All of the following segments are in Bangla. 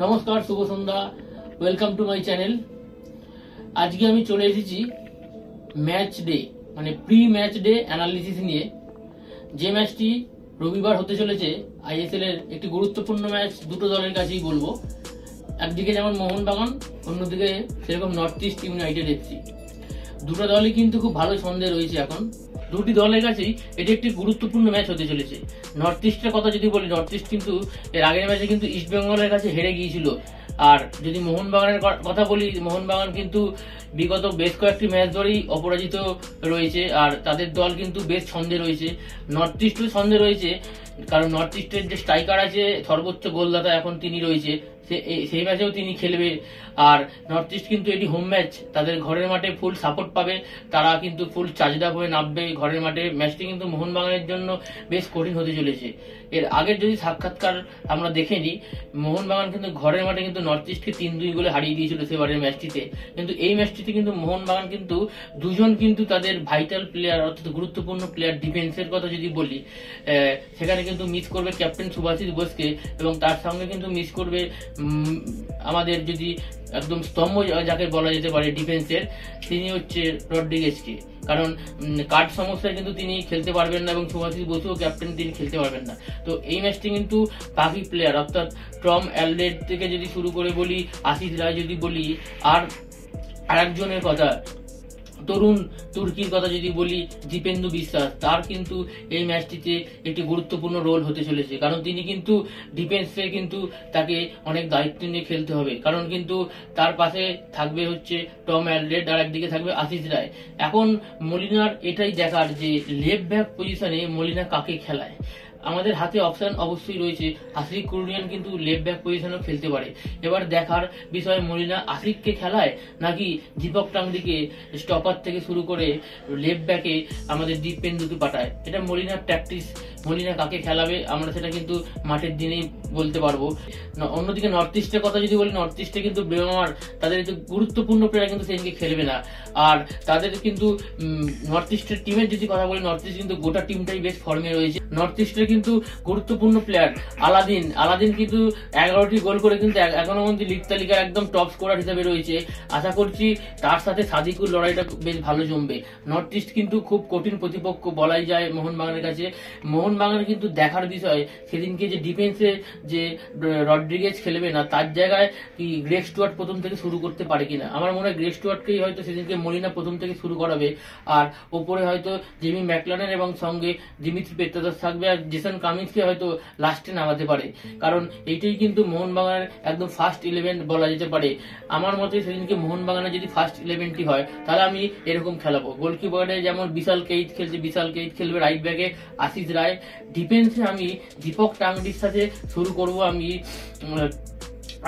নমস্কার, শুভ সন্ধ্যা। Welcome to my channel. আজকে আমি চলে এসেছি ম্যাচ ডে মানে প্রি ম্যাচ ডে অ্যানালিসিস নিয়ে। যে ম্যাচটি রবিবার হতে চলেছে, আইএসএল এর একটি গুরুত্বপূর্ণ ম্যাচ দুটো দলের কাছেই বলবো। একদিকে যেমন মোহনবাগান, অন্যদিকে সেরকম নর্থ ইস্ট ইউনাইটেড এফসি। দুটো দলই কিন্তু খুব ভালো ছন্দে রয়েছে এখন। দুটি দলের কাছেই এটি একটি গুরুত্বপূর্ণ ম্যাচ হতে চলেছে। নর্থ ইস্টের কথা যদি বলি, নর্থ ইস্ট কিন্তু এর আগের ম্যাচে কিন্তু ইস্ট বেঙ্গলের কাছে হেরে গিয়েছিল। আর যদি মোহনবাগানের কথা বলি, মোহনবাগান কিন্তু বিগত বেশ কয়েকটি ম্যাচ ধরেই অপরাজিত রয়েছে, আর তাদের দল কিন্তু বেশ ছন্দে রয়েছে। নর্থ ইস্টও ছন্দে রয়েছে, কারণ নর্থ ইস্টের যে স্ট্রাইকার আছে, সর্বোচ্চ গোলদাতা এখন তিনি রয়েছে, সেই ম্যাচেও তিনি খেলবে। আর নর্থ ইস্ট কিন্তু এটি হোম ম্যাচ, তাদের ঘরের মাঠে ফুল সাপোর্ট পাবে, তারা কিন্তু ফুল চার্জড আপ হয়ে নামবে ঘরের মাঠে। ম্যাচটি কিন্তু মোহনবাগানের জন্য বেশ কঠিন হতে চলেছে। এর আগের যদি সাক্ষাৎকার আমরা দেখে নিই, মোহনবাগান কিন্তু ঘরের মাঠে কিন্তু নর্থ ইস্টকে 3-2 গোলে হারিয়ে দিয়েছিল সেবারের ম্যাচটিতে। কিন্তু এই ম্যাচটিতে কিন্তু মোহনবাগান কিন্তু দুজন কিন্তু তাদের ভাইটাল প্লেয়ার, অর্থাৎ গুরুত্বপূর্ণ প্লেয়ার, ডিফেন্সের কথা যদি বলি, সেখানে কিন্তু মিস করবে ক্যাপ্টেন সুভাষিস বোসকে, এবং তার সঙ্গে কিন্তু মিস করবে আমাদের যদি একদম স্তম্ভ যাকে বলা যেতে পারে ডিফেন্সের, তিনি হচ্ছে রড্রিগেজকে। কারণ কার্ড সমস্যায় কিন্তু তিনি খেলতে পারবেন না, এবং সুভাষিস বসুও ক্যাপ্টেন, তিনি খেলতে পারবেন না। তো এই ম্যাচটি কিন্তু বাকি প্লেয়ার, অর্থাৎ টম অ্যালডেড থেকে যদি শুরু করে বলি, আশিস রায় যদি বলি, আর আরেকজনের কথা তরুণ তুর্কির কথা যদি বলি, দীপেন্দু বিশ্বাস, তার কিন্তু এই ম্যাচটিতে একটি গুরুত্বপূর্ণ রোল হতে চলেছে। কারণ তিনি কিন্তু ডিফেন্সে কিন্তু তাকে অনেক দায়িত্ব নিয়ে খেলতে হবে, কারণ কিন্তু তার পাশে থাকবে হচ্ছে টম অ্যালডেড, আর একদিকে থাকবে আশিস রায়। এখন মলিনার এটাই দেখার যে লেফট ব্যাক পজিশনে মলিনা কাকে খেলায়। আমাদের হাতে অপশন অবশ্যই রয়েছে, আশিক কুরুনিয়ান কিন্তু লেফট ব্যাক পজিশনেও খেলতে পারে। এবার দেখার বিষয়, মলিনা আশিককে খেলায় নাকি দীপক টাংদিকে স্টপার থেকে শুরু করে লেফট ব্যাকে আমাদের দীপেন্দুকে পাঠায়। এটা মলিনার ট্যাকটিক্স। মলিনা কাকে খেলাবে আমরা সেটা কিন্তু মাঠের দিনেই বলতে পারবো। অন্যদিকে নর্থ ইস্টের কথা যদি বলি, নর্থ ইস্টে কিন্তু বেমার, তাদের যে গুরুত্বপূর্ণ প্লেয়ার কিন্তু সেদিনকে খেলবে না। আর তাদের কিন্তু নর্থ ইস্টের টিমের যদি কথা বলি, নর্থ ইস্ট কিন্তু গোটা টিমটাই বেশ ফর্মে রয়েছে। নর্থ ইস্টের কিন্তু গুরুত্বপূর্ণ প্লেয়ার আলাদিন কিন্তু 11টি গোল করে কিন্তু এখনো পর্যন্ত লিগ তালিকার একদম টপ স্কোরার হিসেবে রয়েছে। আশা করছি তার সাথে সাদিকুর লড়াইটা বেশ ভালো জমবে। নর্থ ইস্ট কিন্তু খুব কঠিন প্রতিপক্ষ বলাই যায় মোহনবাগানের কাছে। মোহনবাগানের কিন্তু দেখার বিষয়, সেদিনকে যে ডিফেন্সে যে রড্রিগেজ খেলবে না, তার জায়গায় কি গ্রেগ স্টুয়ার্ট প্রথম থেকে শুরু করতে পারে কিনা। আমার মনে হয় গ্রেগ স্টুয়ার্টকেই হয়তো সেদিনকে মলিনা প্রথম থেকে শুরু করাবে, আর ওপরে হয়তো জিমি ম্যাকলারেন এবং সঙ্গে দিমিত্রি পেত্রাদাস থাকবে, আর জেসন কামিন্সকে হয়তো লাস্টে নামাতে পারে। কারণ এইটাই কিন্তু মোহনবাগানের একদম ফার্স্ট 11 বলা যেতে পারে। আমার মতে সেদিনকে মোহনবাগানের যদি ফার্স্ট 11টি হয়, তাহলে আমি এরকম খেলাবো। গোলকিপারে যেমন বিশাল কেইত খেলছে, বিশাল কেইত খেলবে রাইট ব্যাকে আশিস রায়। ডিফেন্সে আমি দীপক টাংডির সাথে শুরু করব আমি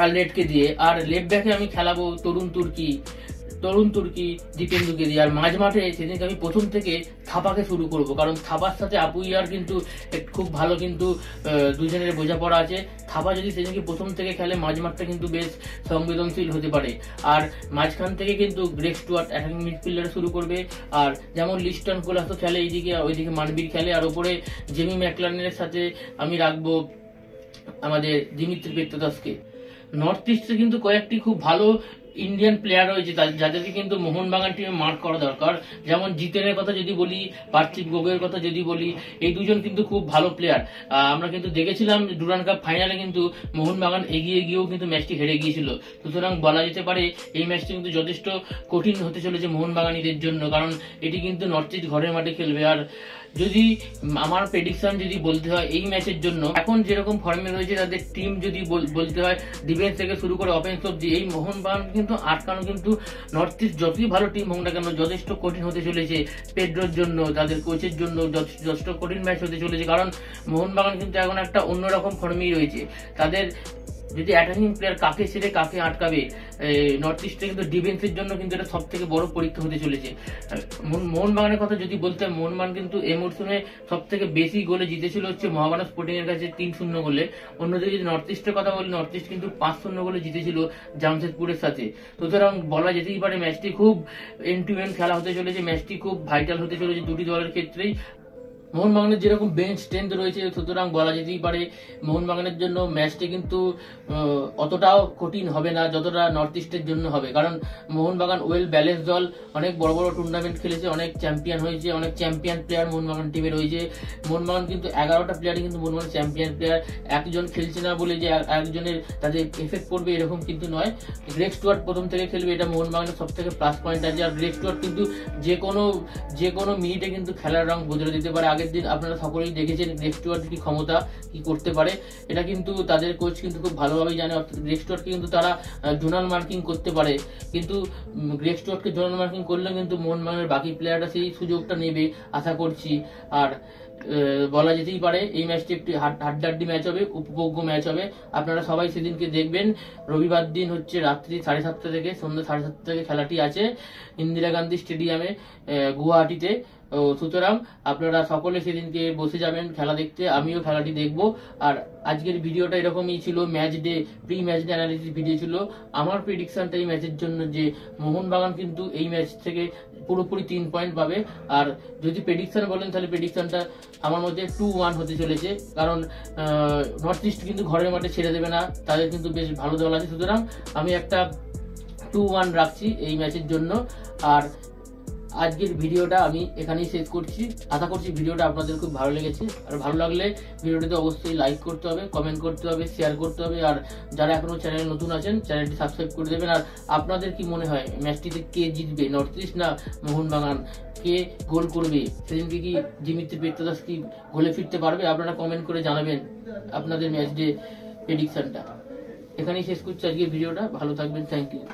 আলরেডকে দিয়ে, আর লেফট ব্যাকে আমি খেলাবো তরুণ তুর্কি দীপেন্দুকে দিয়ে। আর মাঝ মাঠে সেদিনকে আমি প্রথম থেকে থাপাকে শুরু করব, কারণ থাপার সাথে আপুইয়ার কিন্তু খুব ভালো কিন্তু দুজনের বোঝাপড়া আছে। থাপা যদি সেদিনকে প্রথম থেকে খেলে, মাঝ মাঠটা কিন্তু বেশ সংবেদনশীল হতে পারে। আর মাঝখান থেকে কিন্তু গ্রেগ স্টুয়ার্ট অ্যাটাকিং মিডফিল্ডার শুরু করবে, আর যেমন লিস্টন কোলাস তো খেলে এইদিকে, ওইদিকে মানবীর খেলে, আর ওপরে জেমি ম্যাকলারেনের সাথে আমি রাখবো আমাদের দিমিত্রি পেত্রাদাসকে। নর্থ ইস্টে কিন্তু কয়েকটি খুব ভালো ইন্ডিয়ান প্লেয়ার রয়েছে, যাদেরকে কিন্তু মোহনবাগান টিমে মার্ক করা দরকার। যেমন জিতেনের কথা যদি বলি, পার্থিব গোগোয়ের কথা যদি বলি, এই দুজন কিন্তু খুব ভালো প্লেয়ার। আমরা কিন্তু দেখেছিলাম ডুরান্ড কাপ ফাইনালে কিন্তু মোহনবাগান এগিয়ে গিয়েও কিন্তু ম্যাচটি হেরে গিয়েছিল। সুতরাং বলা যেতে পারে এই ম্যাচটি কিন্তু যথেষ্ট কঠিন হতে চলেছে মোহনবাগানীদের জন্য, কারণ এটি কিন্তু নর্থ ইস্ট ঘরের মাঠে খেলবে। আর যদি আমার প্রেডিকশন যদি বলতে হয় এই ম্যাচের জন্য, এখন যেরকম ফর্মে রয়েছে তাদের টিম যদি বলতে হয়, ডিফেন্স থেকে শুরু করে অফেন্স অব্দি, এই মোহনবাগান কিন্তু আটকানো কিন্তু নর্থ ইস্ট যতই ভালো টিম হোক না কেন যথেষ্ট কঠিন হতে চলেছে। পেড্রোর জন্য, তাদের কোচের জন্য যথেষ্ট কঠিন ম্যাচ হতে চলেছে, কারণ মোহনবাগান কিন্তু এখন একটা অন্যরকম ফর্মেই রয়েছে। তাদের যদি অ্যাটাকিং প্লেয়ার কাকে ছেড়ে কাকে আটকাবে, নর্থ ইস্টে কিন্তু ডিফেন্সের জন্য কিন্তু এটা সব থেকে বড় পরীক্ষা হতে চলেছে। মোহনবাগানের কথা যদি বলতে, মোহনবাগান কিন্তু এই মরশুমে সব থেকে বেশি গোলে জিতেছিল হচ্ছে মহাবারাত স্পোর্টিং এর কাছে 3-0 গোলে। অন্যদিকে যদি নর্থ ইস্টের কথা বলি, নর্থ ইস্ট কিন্তু 5-0 গোলে জিতেছিল জামশেদপুরের সাথে। সুতরাং বলা যেতেই পারে ম্যাচটি খুব এন্ড টু এন্ড খেলা হতে চলেছে, ম্যাচটি খুব ভাইটাল হতে চলেছে দুটি দলের ক্ষেত্রেই। মোহনবাগানের যেরকম বেঞ্চ স্ট্রেংথ রয়েছে, সুতরাং বলা যেতেই পারে মোহনবাগানের জন্য ম্যাচটি কিন্তু অতটাও কঠিন হবে না যতটা নর্থ ইস্টের জন্য হবে। কারণ মোহনবাগান ওয়েল ব্যালেন্স দল, অনেক বড় বড় টুর্নামেন্ট খেলেছে, অনেক চ্যাম্পিয়ন হয়েছে, অনেক চ্যাম্পিয়ন প্লেয়ার মোহনবাগান টিমে রয়েছে। মোহনবাগান কিন্তু 11টা প্লেয়ারই কিন্তু মোহনবাগান চ্যাম্পিয়ন প্লেয়ার। একজন খেলছে না বলে যে একজনের তাদের এফেক্ট পড়বে এরকম কিন্তু নয়। গ্রেগ স্টুয়ার্ট প্রথম থেকে খেলবে, এটা মোহনবাগানের সব থেকে প্লাস পয়েন্ট আছে। আর গ্রেগ স্টুয়ার্ট কিন্তু যে কোনো মিনিটে কিন্তু খেলার রং বদলে দিতে পারে। আগের দিন আপনারা সকলেই দেখেছেন গ্রেগ স্টুয়ার্টের কি ক্ষমতা, কি করতে পারে, এটা কিন্তু তাদের কোচ কিন্তু খুব ভালোভাবেই জানে। অর্থাৎ গ্রেগ স্টুয়ার্টকে কিন্তু তারা জোনাল মার্কিং করতে পারে, কিন্তু গ্রেগ স্টুয়ার্টকে জোনাল মার্কিং করলে কিন্তু মোহনবাগানের বাকি প্লেয়াররা সেই সুযোগটা নেবে আশা করছি। আর বলা যেতেই পারে এই ম্যাচটি একটি হাড্ডাহাড্ডি ম্যাচ হবে, উপভোগ্য ম্যাচ হবে। আপনারা সবাই সেদিনকে দেখবেন। রবিবার দিন হচ্ছে রাত্রি 7:30 থেকে, সন্ধ্যা 7:30 থেকে খেলাটি আছে ইন্দিরা গান্ধী স্টেডিয়ামে গুয়াহাটিতে। সুতরাং আপনারা সকলে সেদিনকে বসে যাবেন খেলা দেখতে, আমিও খেলাটি দেখব। আর আজকের ভিডিওটা এরকমই ছিল, match day pre match day analysis video ছিল। আমার প্রেডিকশনটা এই ম্যাচের জন্য যে মোহনবাগান কিন্তু এই ম্যাচ থেকে পুরোপুরি 3 পয়েন্ট পাবে। আর যদি প্রেডিকশন বলেন তাহলে প্রেডিকশনটা আমার মধ্যে 2-1 হতে চলেছে। কারণ নর্থ ইস্ট কিন্তু ঘরের মাঠে ছেড়ে দেবে না, তাদের কিন্তু বেশ ভালো দল আছে। সুতরাং আমি একটা 2-1 রাখছি এই ম্যাচের জন্য। আর আজকের ভিডিওটা আমি এখানেই শেষ করছি। আশা করছি ভিডিওটা আপনাদের খুব ভালো লেগেছে। আর ভালো লাগলে ভিডিওটিতে অবশ্যই লাইক করতে হবে, কমেন্ট করতে হবে, শেয়ার করতে হবে। আর যারা এখনো চ্যানেলে নতুন আছেন চ্যানেলটি সাবস্ক্রাইব করে দেবেন। আর আপনাদের কি মনে হয় ম্যাচটিতে কে জিতবে, নর্থ ইস্ট না মোহনবাগান? কে গোল করবে সেদিনকে? কি দিমিত্রি পেট্রাদাস কি গোলে ফিরতে পারবে? আপনারা কমেন্ট করে জানাবেন আপনাদের ম্যাচ ডে প্রেডিকশনটা। এখানেই শেষ করছি আজকের ভিডিওটা। ভালো থাকবেন, থ্যাংক ইউ।